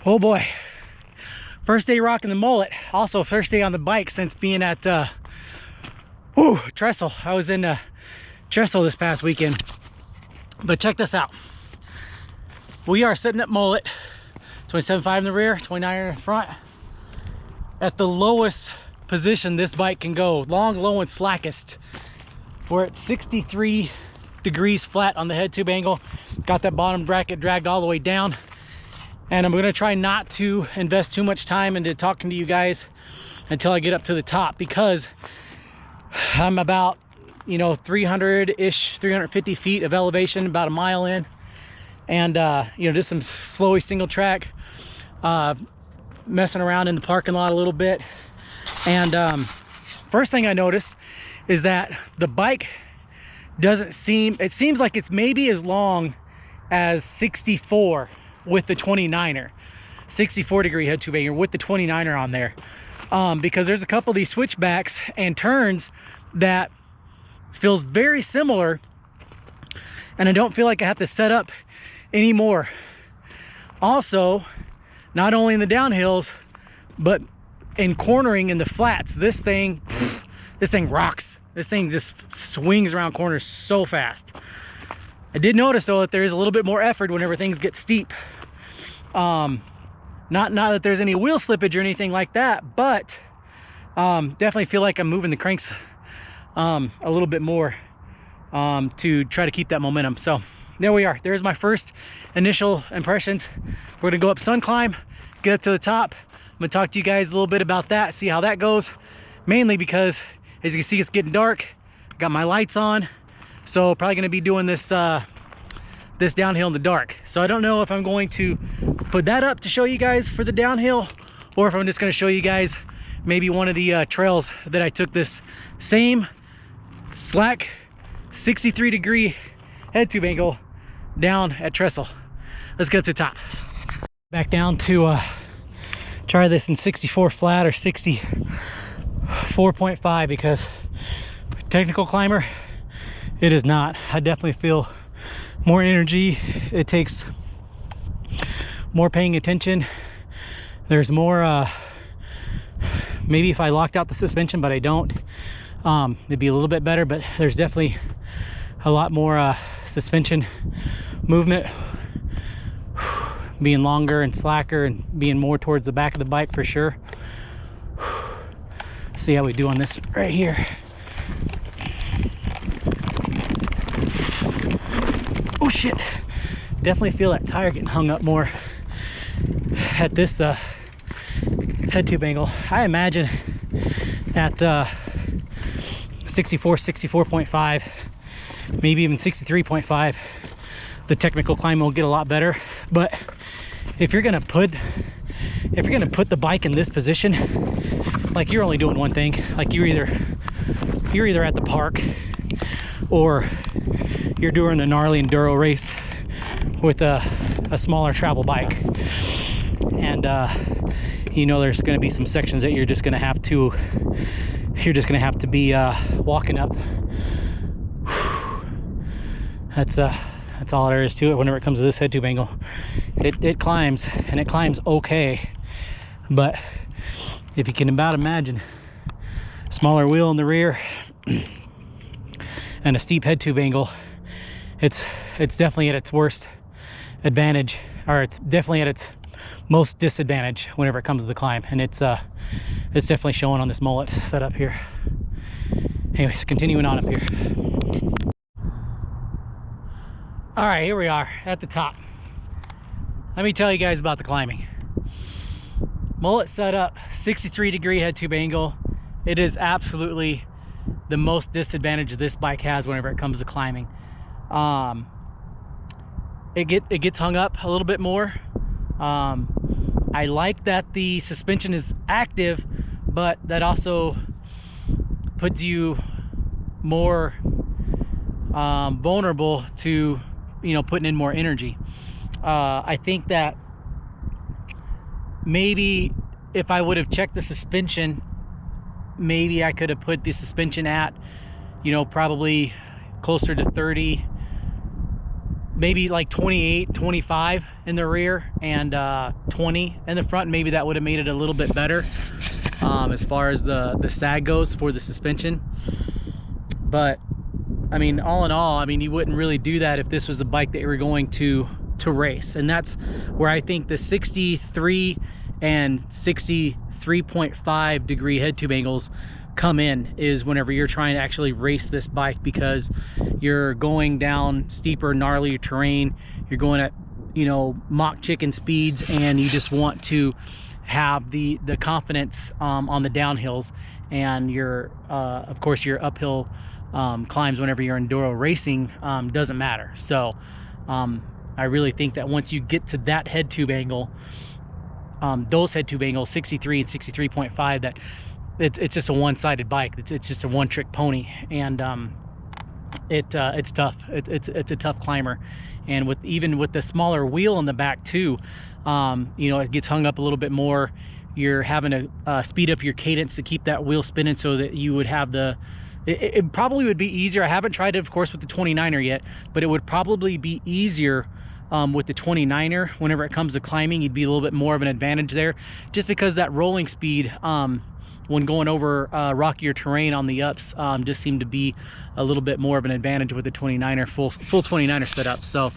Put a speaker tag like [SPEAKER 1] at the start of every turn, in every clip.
[SPEAKER 1] Oh boy, first day rocking the Mullet. Also first day on the bike since being at Trestle. I was in Trestle this past weekend. But check this out. We are sitting at Mullet, 27.5 in the rear, 29 in the front, at the lowest position this bike can go, long, low, and slackest. We're at 63 degrees flat on the head tube angle. Got that bottom bracket dragged all the way down. And I'm gonna try not to invest too much time into talking to you guys until I get up to the top, because I'm about, 300-ish, 350 feet of elevation, about a mile in. And, just some flowy single track, messing around in the parking lot a little bit. And first thing I noticed is that the bike doesn't seem, it seems like it's maybe as long as 64 with the 29er, 64 degree head tube angle with the 29er on there, because there's a couple of these switchbacks and turns that feels very similar, and I don't feel like I have to set up anymore. Also, not only in the downhills but in cornering in the flats, this thing rocks. This thing just swings around corners so fast. I did notice though that there is a little bit more effort whenever things get steep. Not that there's any wheel slippage or anything like that, but definitely feel like I'm moving the cranks a little bit more to try to keep that momentum. So there we are. There's my first initial impressions. We're gonna go up sun climb, get up to the top. I'm gonna talk to you guys a little bit about that, see how that goes, mainly because as you can see, it's getting dark. Got my lights on, so probably gonna be doing this this downhill in the dark. So I don't know if I'm going to put that up to show you guys for the downhill, or if I'm just going to show you guys maybe one of the trails that I took this same slack 63 degree head tube angle down at Trestle. Let's get up to the top. Back down to try this in 64 flat or 64.5, because technical climber, it is not. I definitely feel more energy. It takes more paying attention. There's more maybe if I locked out the suspension, but I don't, it'd be a little bit better. But there's definitely a lot more suspension movement, being longer and slacker and being more towards the back of the bike for sure. See how we do on this right here. Oh shit, definitely feel that tire getting hung up more at this head tube angle. I imagine at 64, 64.5, maybe even 63.5, the technical climb will get a lot better. But if you're gonna put the bike in this position, like, you're only doing one thing. Like, you're either at the park, or you're doing a gnarly enduro race with a smaller travel bike. And there's going to be some sections that you're just going to have to be walking up. That's all there is to it whenever it comes to this head tube angle. It climbs, and it climbs okay, but if you can about imagine, smaller wheel in the rear and a steep head tube angle, it's definitely at its worst advantage, or it's definitely at its most disadvantage whenever it comes to the climb. And it's definitely showing on this Mullet setup here. Anyways, continuing on up here. All right, here we are at the top. Let me tell you guys about the climbing. Mullet setup, 63 degree head tube angle. It is absolutely the most disadvantage this bike has whenever it comes to climbing. It gets hung up a little bit more. I like that the suspension is active, but that also puts you more vulnerable to putting in more energy. I think that maybe if I would have checked the suspension, maybe I could have put the suspension at probably closer to 30, maybe like 28, 25, in the rear and 20 in the front. Maybe that would have made it a little bit better as far as the sag goes for the suspension. But I mean, all in all, I mean, you wouldn't really do that if this was the bike that you were going to race. And that's where I think the 63 and 63.5 degree head tube angles come in, is whenever you're trying to actually race this bike, because you're going down steeper, gnarlier terrain, you're going at, you know, mock chicken speeds, and you just want to have the confidence on the downhills, and your of course your uphill climbs whenever you're enduro racing doesn't matter. So I really think that once you get to that head tube angle, those head tube angles, 63 and 63.5, that it's just a one-sided bike. It's just a one-trick pony, and it's tough. It's a tough climber. And even with the smaller wheel in the back too, you know, it gets hung up a little bit more. You're having to speed up your cadence to keep that wheel spinning, so that you would have it probably would be easier. I haven't tried it, of course, with the 29er yet, but it would probably be easier with the 29er. Whenever it comes to climbing, you'd be a little bit more of an advantage there, just because that rolling speed when going over rockier terrain on the ups just seemed to be a little bit more of an advantage with the 29er, full 29er setup. So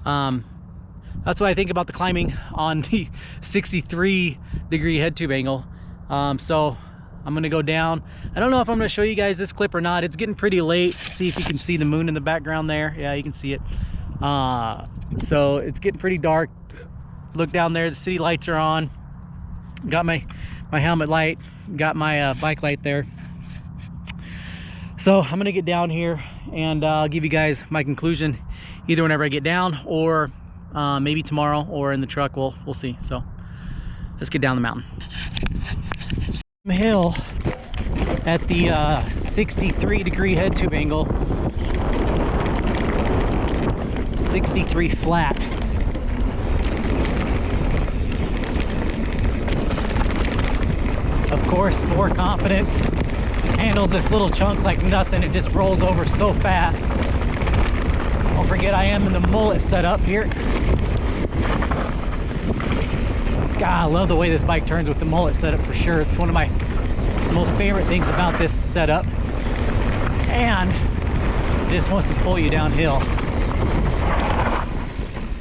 [SPEAKER 1] that's what I think about the climbing on the 63 degree head tube angle. So I'm gonna go down. I don't know if I'm gonna show you guys this clip or not. It's getting pretty late. See if you can see the moon in the background there. Yeah, you can see it. So it's getting pretty dark. Look down there, the city lights are on. Got my helmet light, got my bike light there. So I'm gonna get down here, and I'll give you guys my conclusion either whenever I get down, or maybe tomorrow, or in the truck. We'll see. So let's get down the mountain. Hill at the 63 degree head tube angle, 63 flat. Of course, more confidence, handles this little chunk like nothing. It just rolls over so fast. Don't forget, I am in the Mullet setup here. God, I love the way this bike turns with the Mullet setup for sure. It's one of my most favorite things about this setup. And it just wants to pull you downhill.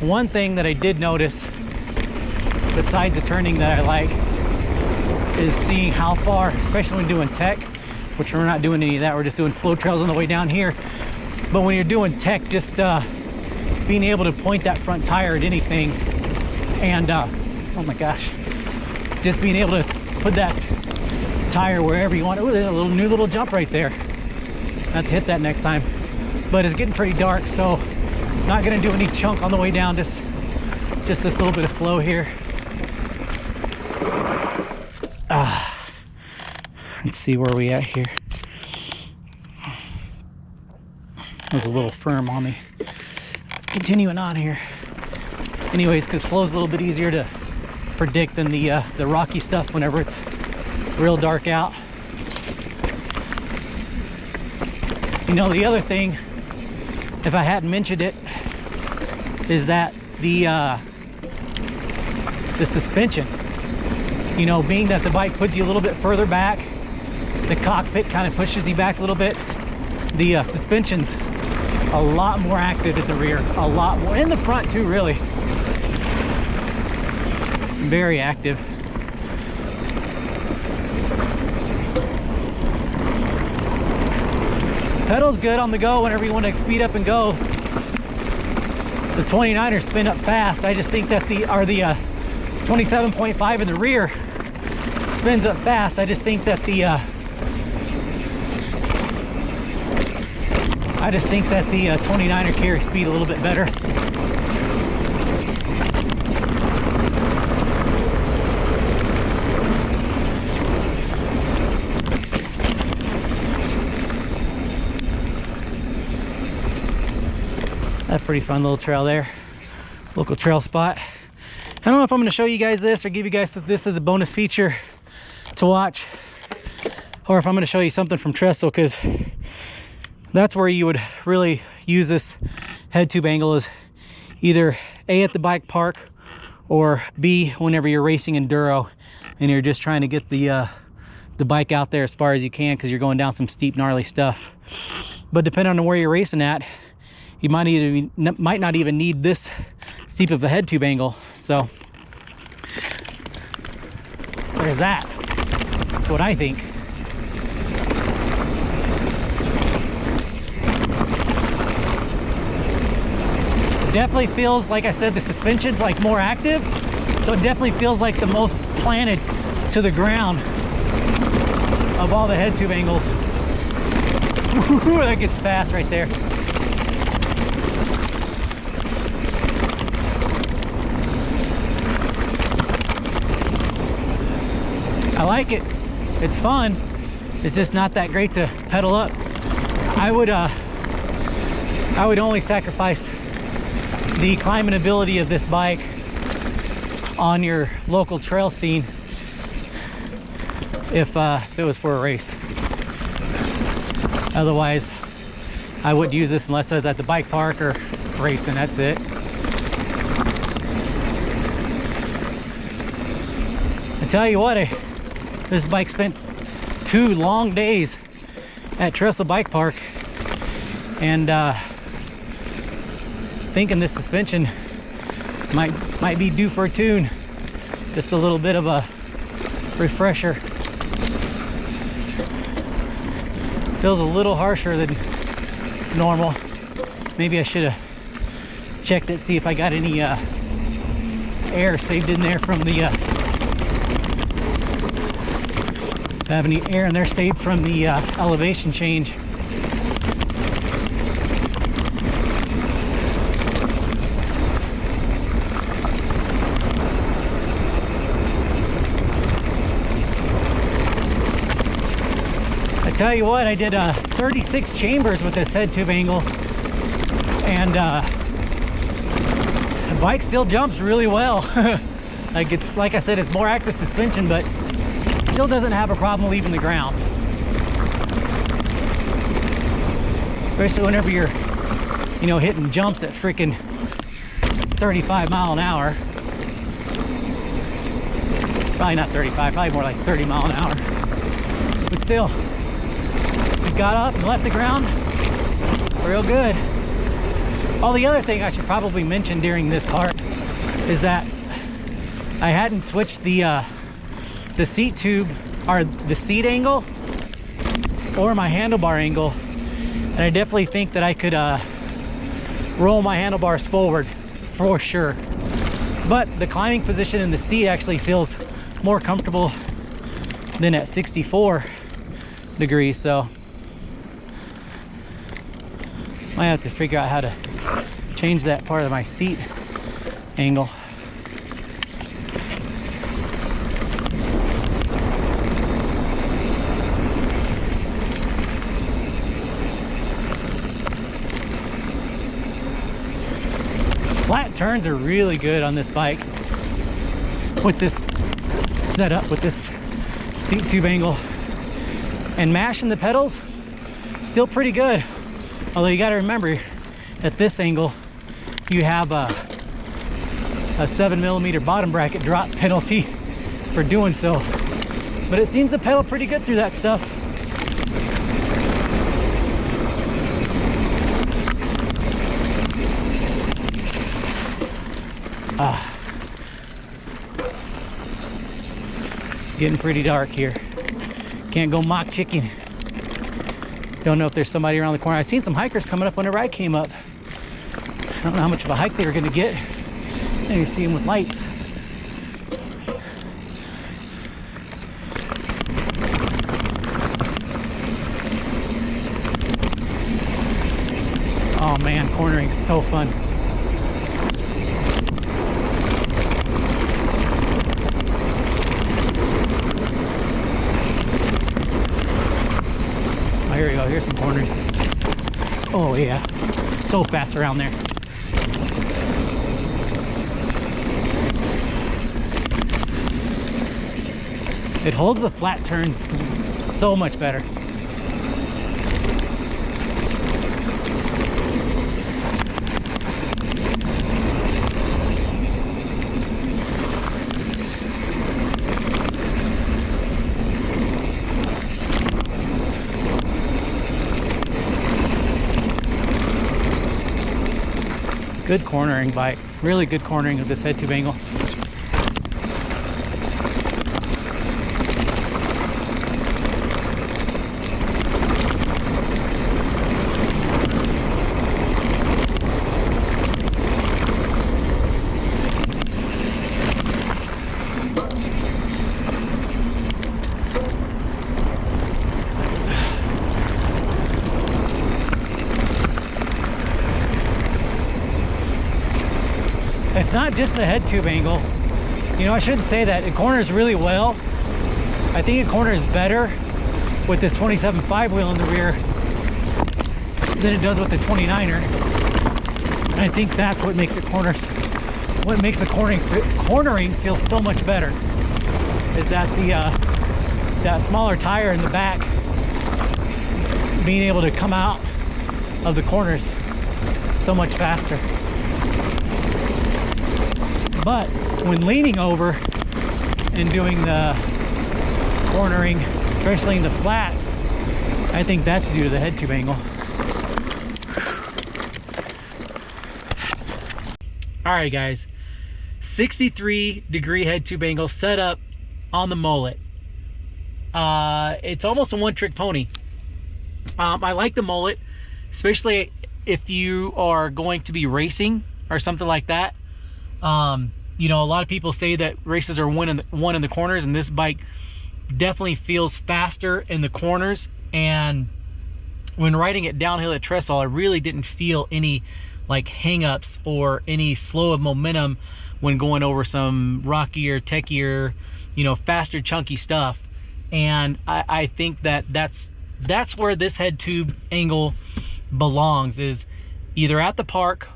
[SPEAKER 1] One thing that I did notice, besides the turning that I like, is seeing how far, especially when doing tech, which we're not doing any of that, we're just doing flow trails on the way down here. But when you're doing tech, just being able to point that front tire at anything, and oh my gosh, just being able to put that tire wherever you want. Oh, there's a new little jump right there. I have to hit that next time. But it's getting pretty dark, so not gonna do any chunk on the way down, just this little bit of flow here. Let's see where we at here. That was a little firm on me. Continuing on here. Anyways, because flow's a little bit easier to predict than the rocky stuff whenever it's real dark out. You know, the other thing, if I hadn't mentioned it, is that the suspension. You know, being that the bike puts you a little bit further back, the cockpit kind of pushes you back a little bit, the suspension's a lot more active at the rear, a lot more in the front too, really. Very active. Pedal's good on the go whenever you want to speed up and go. The 29ers spin up fast. I just think that the 27.5 in the rear spins up fast. I just think that the 29er carries speed a little bit better. That's a pretty fun little trail there. Local trail spot. I don't know if I'm going to show you guys this or give you guys this as a bonus feature to watch, or if I'm going to show you something from Trestle, because that's where you would really use this head tube angle, is either A, at the bike park, or B, whenever you're racing enduro and you're just trying to get the bike out there as far as you can because you're going down some steep, gnarly stuff. But depending on where you're racing at, you might not even need this steep of a head tube angle. So there's that. That's what I think. It definitely feels, like I said, the suspension's like more active, so it definitely feels like the most planted to the ground of all the head tube angles. Ooh, that gets fast right there. I like it. It's fun. It's just not that great to pedal up. I would only sacrifice the climbing ability of this bike on your local trail scene if it was for a race. Otherwise, I wouldn't use this unless I was at the bike park or racing. That's it. I tell you what, this bike spent 2 long days at Trestle Bike Park, and thinking this suspension might be due for a tune. Just a little bit of a refresher. Feels a little harsher than normal. Maybe I should have checked it, see if I got any air saved in there from the have any air in there saved from the elevation change. I tell you what, I did 36 chambers with this head tube angle, and the bike still jumps really well. Like I said, it's more active suspension, but still doesn't have a problem leaving the ground. Especially whenever you're, you know, hitting jumps at freaking 35 mile an hour. Probably not 35, probably more like 30 mile an hour. But still, it got up and left the ground real good. All the other thing I should probably mention during this part is that I hadn't switched the seat tube, or the seat angle, or my handlebar angle, and I definitely think that I could roll my handlebars forward for sure. But the climbing position in the seat actually feels more comfortable than at 64 degrees, so might have to figure out how to change that part of my seat angle. Flat turns are really good on this bike with this setup, with this seat tube angle, and mashing the pedals still pretty good. Although you got to remember, at this angle you have a 7mm bottom bracket drop penalty for doing so, but it seems to pedal pretty good through that stuff. Getting pretty dark here. Can't go mock chicken. Don't know if there's somebody around the corner. I seen some hikers coming up whenever I came up. I don't know how much of a hike they were going to get. And you see them with lights. Oh man, cornering's so fun. Oh, here we go. Here's some corners. Oh yeah, so fast around there. It holds the flat turns so much better. Good cornering bike, really good cornering of this head tube angle. It's not just the head tube angle. You know, I shouldn't say that. It corners really well. I think it corners better with this 27.5 wheel in the rear than it does with the 29er. And I think that's what makes it what makes the cornering feel so much better, is that that smaller tire in the back being able to come out of the corners so much faster. But when leaning over and doing the cornering, especially in the flats, I think that's due to the head tube angle. All right, guys, 63-degree head tube angle set up on the Mullet. It's almost a one-trick pony. I like the Mullet, especially if you are going to be racing or something like that. You know, a lot of people say that races are won in the corners, and this bike definitely feels faster in the corners. And when riding it downhill at Trestle, I really didn't feel any like hang-ups or any slow of momentum when going over some rockier, techier, you know, faster, chunky stuff. And I think that that's where this head tube angle belongs, is either at the park,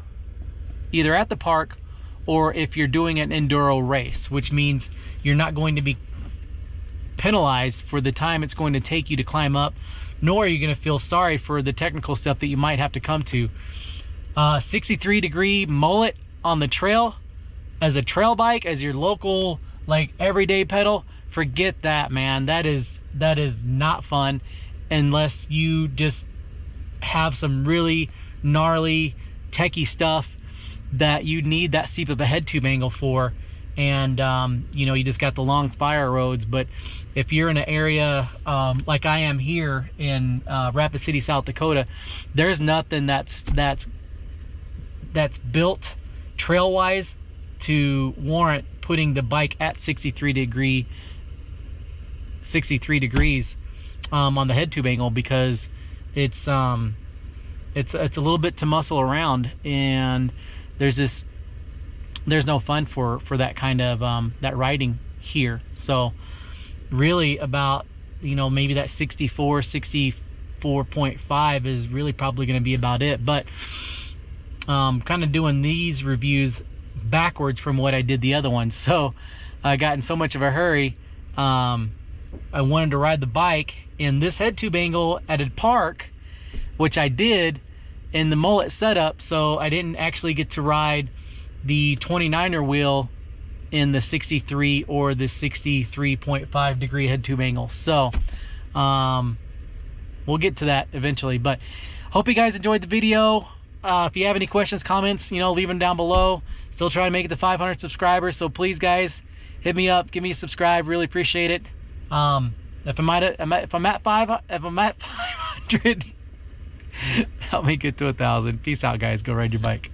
[SPEAKER 1] or if you're doing an enduro race, which means you're not going to be penalized for the time it's going to take you to climb up, nor are you going to feel sorry for the technical stuff that you might have to come to. 63-degree Mullet on the trail, as a trail bike, as your local like everyday pedal, forget that, man. That is not fun unless you just have some really gnarly techie stuff that you need that steep of a head tube angle for. And you know, you just got the long fire roads. But if you're in an area like I am here in Rapid City, South Dakota, there's nothing that's built trail wise to warrant putting the bike at 63 degrees on the head tube angle, because it's a little bit to muscle around, and there's no fun for that kind of that riding here. So really about, you know, maybe that 64.5 is really probably going to be about it. But kind of doing these reviews backwards from what I did the other ones. So I got in so much of a hurry. I wanted to ride the bike in this head tube angle at a park, which I did in the Mullet setup, so I didn't actually get to ride the 29er wheel in the 63 or the 63.5 degree head tube angle. So we'll get to that eventually, but hope you guys enjoyed the video. If you have any questions, comments, you know, leave them down below. Still trying to make it to 500 subscribers, so please guys, hit me up, give me a subscribe, really appreciate it. If I'm at 500, help me get to 1,000. Peace out, guys. Go ride your bike.